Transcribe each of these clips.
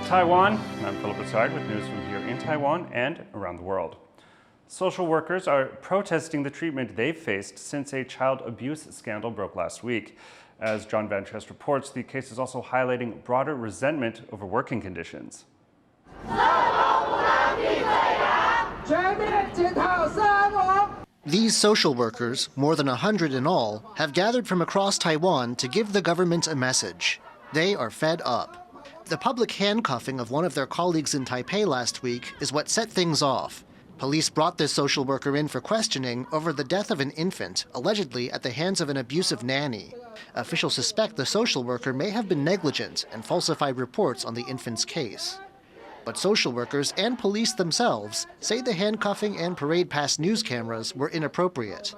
Taiwan. I'm Brossard with news from here in Taiwan and around the world. Social workers are protesting the treatment they've faced since a child abuse scandal broke last week. As John Van Trest reports, the case is also highlighting broader resentment over working conditions. These social workers, more than 100 in all, have gathered from across Taiwan to give the government a message. They are fed up. The public handcuffing of one of their colleagues in Taipei last week is what set things off. Police brought this social worker in for questioning over the death of an infant, allegedly at the hands of an abusive nanny. Officials suspect the social worker may have been negligent and falsified reports on the infant's case. But social workers and police themselves say the handcuffing and parade past news cameras were inappropriate.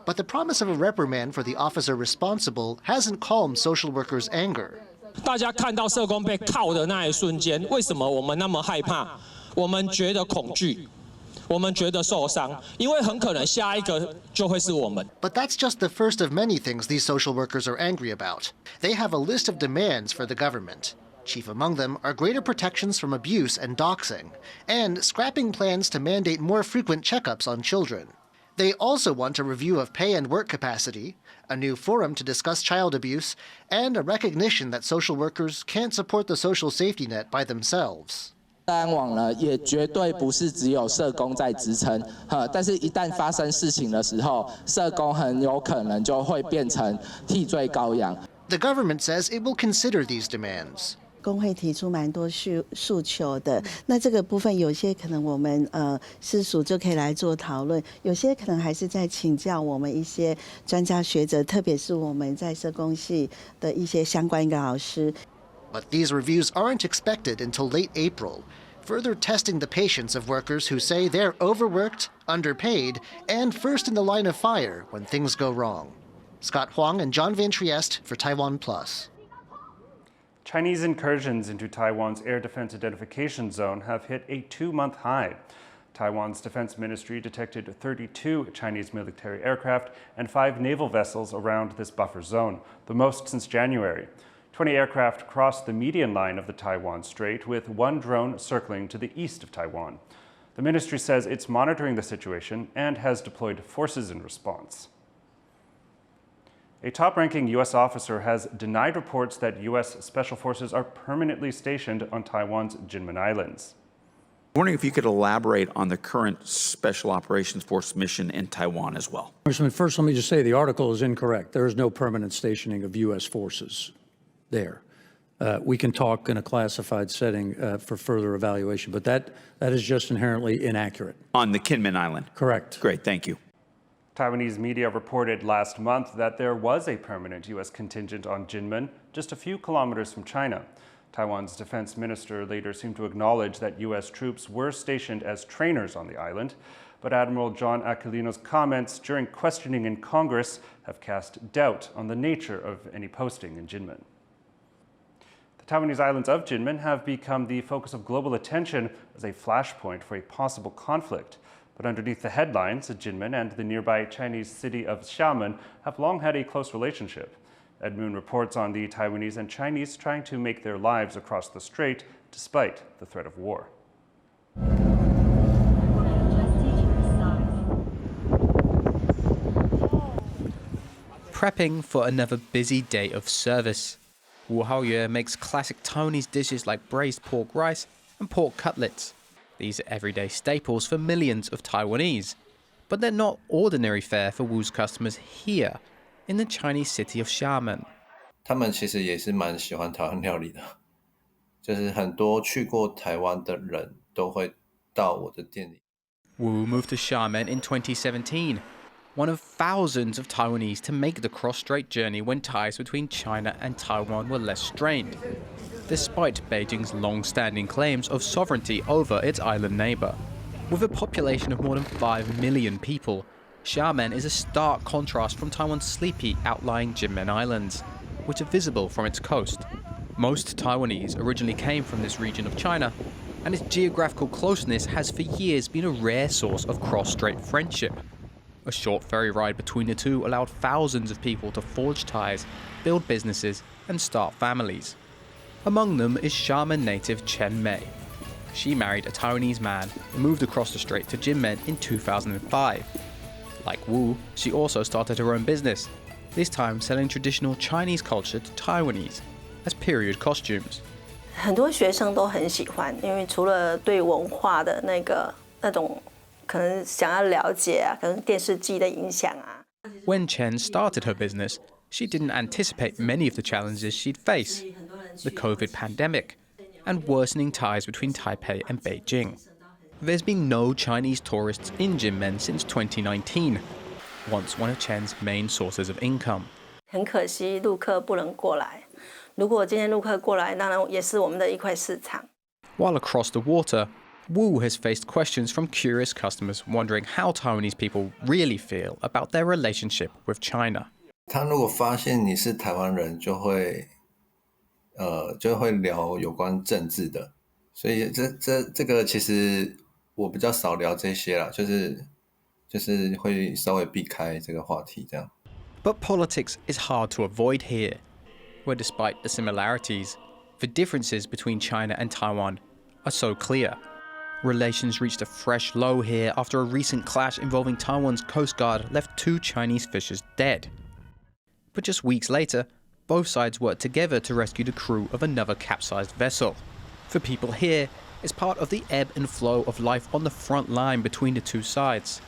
But the promise of a reprimand for the officer responsible hasn't calmed social workers' anger. 大家看到社工被铐的那一瞬间，为什么我们那么害怕？我们觉得恐惧，我们觉得受伤，因为很可能下一个就会是我们。But that's just the first of many things these social workers are angry about. They have a list of demands for the government. Chief among them are greater protections from abuse and doxing, and scrapping plans to mandate more frequent checkups on children. They also want a review of pay and work capacity, a new forum to discuss child abuse, and a recognition that social workers can't support the social safety net by themselves. 安网呢，也绝对不是只有社工在支撑，但是一旦发生事情的时候，社工很有可能就会变成替罪羔羊。The government says it will consider these demands. 工会提出蛮多诉求的，那这个部分有些可能我们私塾就可以来做讨论，有些可能还是在请教我们一些专家学者，特别是我们在社工系的一些相关的老师。But these reviews aren't expected until late April, further testing the patience of workers who say they're overworked, underpaid, and first in the line of fire when things go wrong. Scott Huang and John Van Trieste for TaiwanPlus. Chinese incursions into Taiwan's air defense identification zone have hit a 2-month high. Taiwan's defense ministry detected 32 Chinese military aircraft and 5 naval vessels around this buffer zone, the most since January. 20 aircraft crossed the median line of the Taiwan Strait, with 1 drone circling to the east of Taiwan. The ministry says it's monitoring the situation and has deployed forces in response. A top-ranking U.S. officer has denied reports that U.S. Special Forces are permanently stationed on Taiwan's Kinmen Islands. I'm wondering if you could elaborate on the current Special Operations Force mission in Taiwan as well. Congressman, first let me just say the article is incorrect. There is no permanent stationing of U.S. forces there. We can talk in a classified setting for further evaluation, but that is just inherently inaccurate. On the Kinmen Island? Correct. Great, thank you. Taiwanese media reported last month that there was a permanent U.S. contingent on Kinmen, just a few kilometers from China. Taiwan's defense minister later seemed to acknowledge that U.S. troops were stationed as trainers on the island, but Admiral John Aquilino's comments during questioning in Congress have cast doubt on the nature of any posting in Kinmen. The Taiwanese islands of Kinmen have become the focus of global attention as a flashpoint for a possible conflict. But underneath the headlines, Kinmen and the nearby Chinese city of Xiamen have long had a close relationship. Ed Moon reports on the Taiwanese and Chinese trying to make their lives across the strait despite the threat of war. Prepping for another busy day of service. Wu Haoyue makes classic Taiwanese dishes like braised pork rice and pork cutlets. These are everyday staples for millions of Taiwanese. But they're not ordinary fare for Wu's customers here, in the Chinese city of Xiamen. 他们其实也是蛮喜欢台湾料理的，就是很多去过台湾的人都会到我的店里。 Wu moved to Xiamen in 2017, one of thousands of Taiwanese to make the cross-strait journey when ties between China and Taiwan were less strained, despite Beijing's long-standing claims of sovereignty over its island neighbor. With a population of more than 5 million people, Xiamen is a stark contrast from Taiwan's sleepy, outlying Kinmen Islands, which are visible from its coast. Most Taiwanese originally came from this region of China, and its geographical closeness has for years been a rare source of cross-strait friendship. A short ferry ride between the two allowed thousands of people to forge ties, build businesses, and start families. Among them is Xiamen native Kinmen. She married a Taiwanese man and moved across the strait to Kinmen in 2005. Like Wu, she also started her own business, this time selling traditional Chinese culture to Taiwanese as period costumes. 很多学生都很喜欢，因为除了对文化的那种可能想要了解啊，可能电视剧的影响啊。When Chen started her business, she didn't anticipate many of the challenges she'd face: the COVID pandemic and worsening ties between Taipei and Beijing. There's been no Chinese tourists in Kinmen since 2019, once one of Chen's main sources of income. 很可惜，陆客不能过来。如果今天陆客过来，当然也是我们的一块市场。While across the water, Wu has faced questions from curious customers wondering how Taiwanese people really feel about their relationship with China. 他如果发现你是台湾人，就会聊有关政治的，所以这个其实我比较少聊这些啦，就是会稍微避开这个话题这样。But politics is hard to avoid here, where despite the similarities, the differences between China and Taiwan are so clear. Relations reached a fresh low here after a recent clash involving Taiwan's Coast Guard left 2 Chinese fishers dead. But just weeks later, both sides worked together to rescue the crew of another capsized vessel. For people here, it's part of the ebb and flow of life on the front line between the two sides,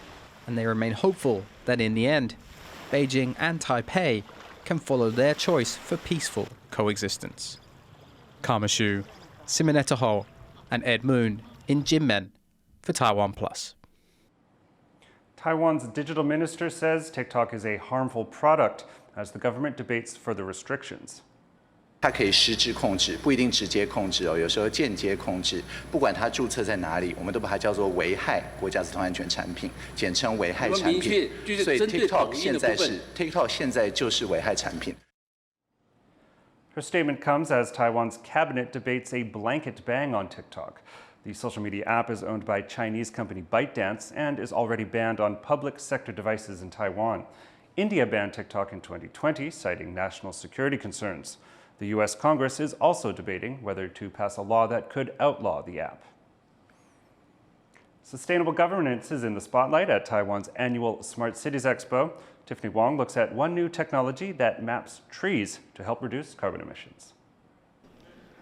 and they remain hopeful that in the end, Beijing and Taipei can follow their choice for peaceful coexistence. Karma Xu, Simonetta Ho, and Ed Moon in Kinmen for TaiwanPlus. Taiwan's digital minister says TikTok is a harmful product as the government debates further restrictions. 它可以实质控制，不一定直接控制哦，有时候间接控制。不管它注册在哪里，我们都把它叫做危害国家交通安全产品，简称危害产品。所以 TikTok 现在就是危害产品。Her statement comes as Taiwan's cabinet debates a blanket ban on TikTok. The social media app is owned by Chinese company ByteDance and is already banned on public sector devices in Taiwan. India banned TikTok in 2020, citing national security concerns. The U.S. Congress is also debating whether to pass a law that could outlaw the app. Sustainable governance is in the spotlight at Taiwan's annual Smart Cities Expo. Tiffany Wong looks at one new technology that maps trees to help reduce carbon emissions.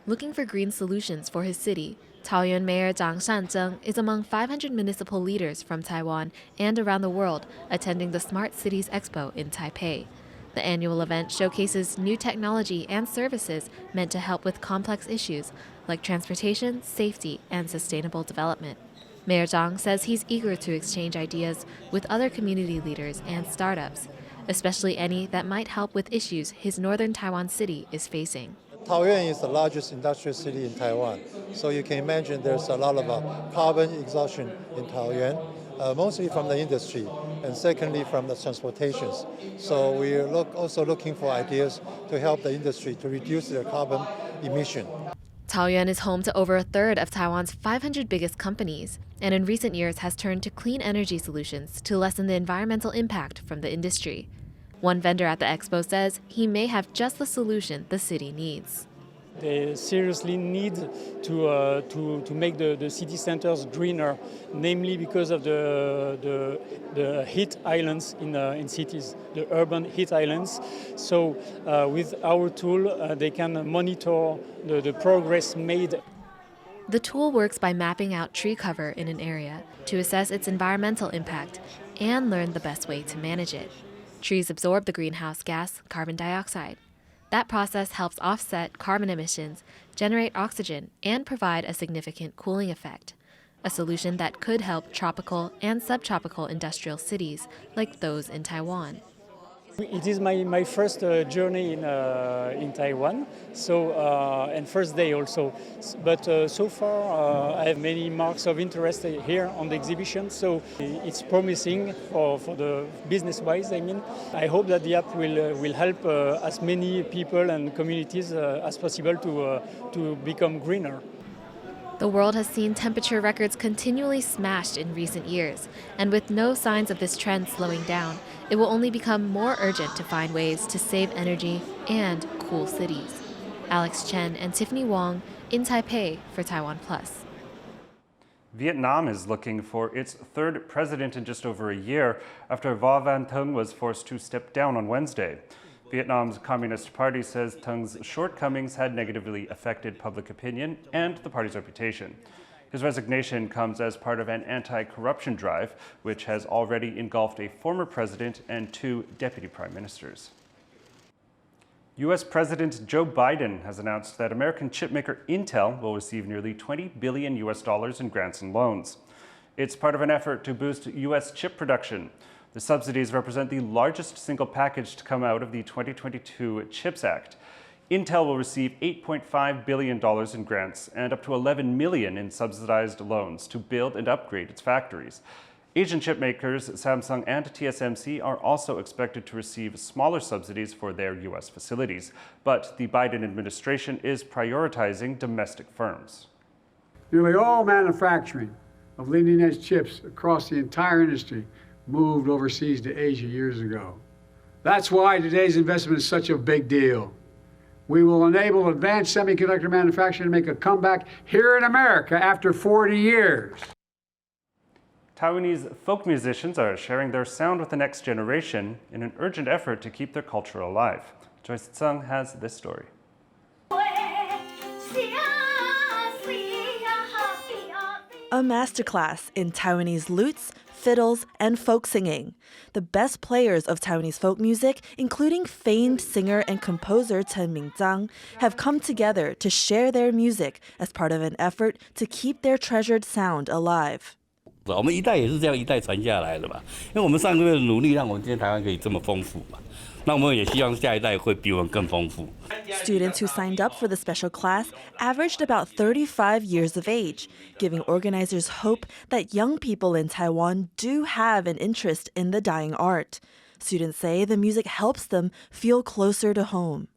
Looking for green solutions for his city, Taoyuan Mayor Zhang Shanzheng is among 500 municipal leaders from Taiwan and around the world attending the Smart Cities Expo in Taipei. The annual event showcases new technology and services meant to help with complex issues like transportation, safety, and sustainable development. Mayor Zhang says he's eager to exchange ideas with other community leaders and startups, especially any that might help with issues his northern Taiwan city is facing. Taoyuan is the largest industrial city in Taiwan, so you can imagine there's a lot of carbon exhaustion in Taoyuan, mostly from the industry, and secondly from the transportations. So we're also looking for ideas to help the industry to reduce their carbon emission. Taoyuan is home to over a third of Taiwan's 500 biggest companies, and in recent years has turned to clean energy solutions to lessen the environmental impact from the industry. One vendor at the expo says he may have just the solution the city needs. They seriously need to make the city centers greener, namely because of the heat islands in cities, the urban heat islands. So with our tool, they can monitor the progress made. The tool works by mapping out tree cover in an area to assess its environmental impact and learn the best way to manage it. Trees absorb the greenhouse gas, carbon dioxide. That process helps offset carbon emissions, generate oxygen, and provide a significant cooling effect, a solution that could help tropical and subtropical industrial cities like those in Taiwan. It is my first journey in Taiwan, so and first day also. But so far I have many marks of interest here on the exhibition, so it's promising for the business-wise. I mean, I hope that the app will help as many people and communities as possible to become greener. The world has seen temperature records continually smashed in recent years, and with no signs of this trend slowing down, it will only become more urgent to find ways to save energy and cool cities. Alex Chen and Tiffany Wong in Taipei for TaiwanPlus. Vietnam is looking for its third president in just over a year after Vo Van Thuong was forced to step down on Wednesday. Vietnam's Communist Party says Thuong's shortcomings had negatively affected public opinion and the party's reputation. His resignation comes as part of an anti-corruption drive, which has already engulfed a former president and 2 deputy prime ministers. U.S. President Joe Biden has announced that American chipmaker Intel will receive nearly $20 billion in grants and loans. It's part of an effort to boost U.S. chip production. The subsidies represent the largest single package to come out of the 2022 CHIPS Act. Intel will receive $8.5 billion in grants and up to $11 million in subsidized loans to build and upgrade its factories. Asian chip makers Samsung and TSMC are also expected to receive smaller subsidies for their U.S. facilities, but the Biden administration is prioritizing domestic firms. Nearly all manufacturing of leading-edge chips across the entire industry moved overseas to Asia years ago. That's why today's investment is such a big deal. We will enable advanced semiconductor manufacturing to make a comeback here in America after 40 years. Taiwanese folk musicians are sharing their sound with the next generation in an urgent effort to keep their culture alive. Joyce Tseng has this story. A masterclass in Taiwanese lutes, fiddles, and folk singing. The best players of Taiwanese folk music, including famed singer and composer Chen Mingzang, have come together to share their music as part of an effort to keep their treasured sound alive. 我们一代也是这样一代传下来的嘛，因为我们上个月的努力，让我们今天台湾可以这么丰富嘛。那我们也希望下一代会比我们更丰富。 Students who signed up for the special class averaged about 35 years of age, giving organizers hope that young people in Taiwan do have an interest in the dying art. Students say the music helps them feel closer to home.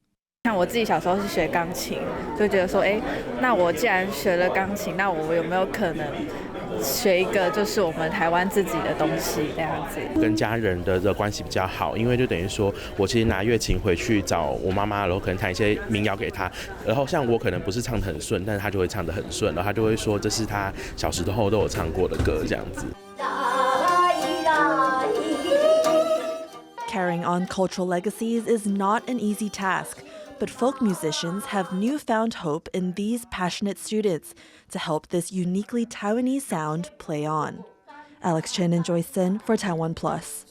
像我自己小时候是学钢琴，就觉得说，那我既然学了钢琴，那我有没有可能学一个就是我们台湾自己的东西这样子？跟家人的关系比较好，因为就等于说我其实拿乐琴回去找我妈妈，然后可能弹一些民谣给她，然后像我可能不是唱得很顺，但是她就会唱得很顺，然后她就会说这是她小时候都有唱过的歌这样子。 Carrying on cultural legacies is not an easy task, but folk musicians have newfound hope in these passionate students to help this uniquely Taiwanese sound play on. Alex Chen and Joyce Sen for TaiwanPlus.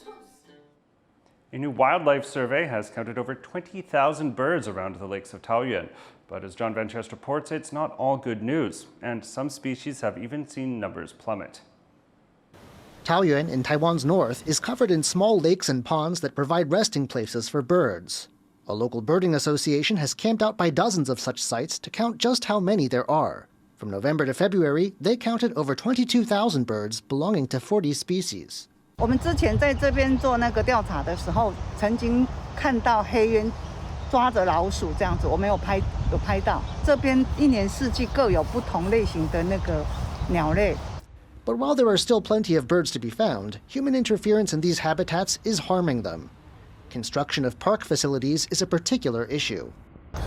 A new wildlife survey has counted over 20,000 birds around the lakes of Taoyuan. But as John Van Chest reports, it's not all good news, and some species have even seen numbers plummet. Taoyuan in Taiwan's north is covered in small lakes and ponds that provide resting places for birds. A local birding association has camped out by dozens of such sites to count just how many there are. From November to February, they counted over 22,000 birds belonging to 40 species. 我们之前在这边做那个调查的时候，曾经看到黑鸢抓着老鼠这样子，我们有拍到。这边一年四季各有不同类型的那个鸟类。 But while there are still plenty of birds to be found, human interference in these habitats is harming them. Construction of park facilities is a particular issue.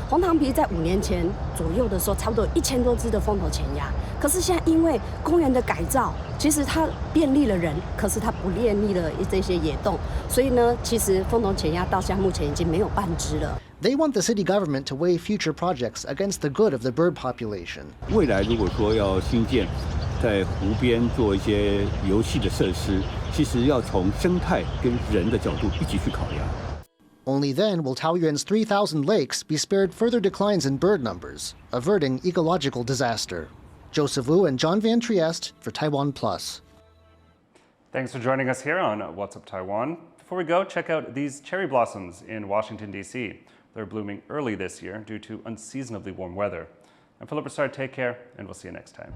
红糖皮在5年前左右的时候，差不多1000多只的凤头前鸭。可是现在因为公园的改造，其实它便利了人，可是它不便利了这些野动，所以呢，其实凤头前鸭到现在目前已经没有半只了。 They want the city government to weigh future projects against the good of the bird population. 未来如果说要新建在湖边做一些游戏的设施，其实要从生态跟人的角度一起去考量。 Only then will Taoyuan's 3,000 lakes be spared further declines in bird numbers, averting ecological disaster. Joseph Wu and John Van Trieste for TaiwanPlus. Thanks for joining us here on What's Up Taiwan. Before we go, check out these cherry blossoms in Washington, D.C. They're blooming early this year due to unseasonably warm weather. I'm Philip Brossard. Take care, and we'll see you next time.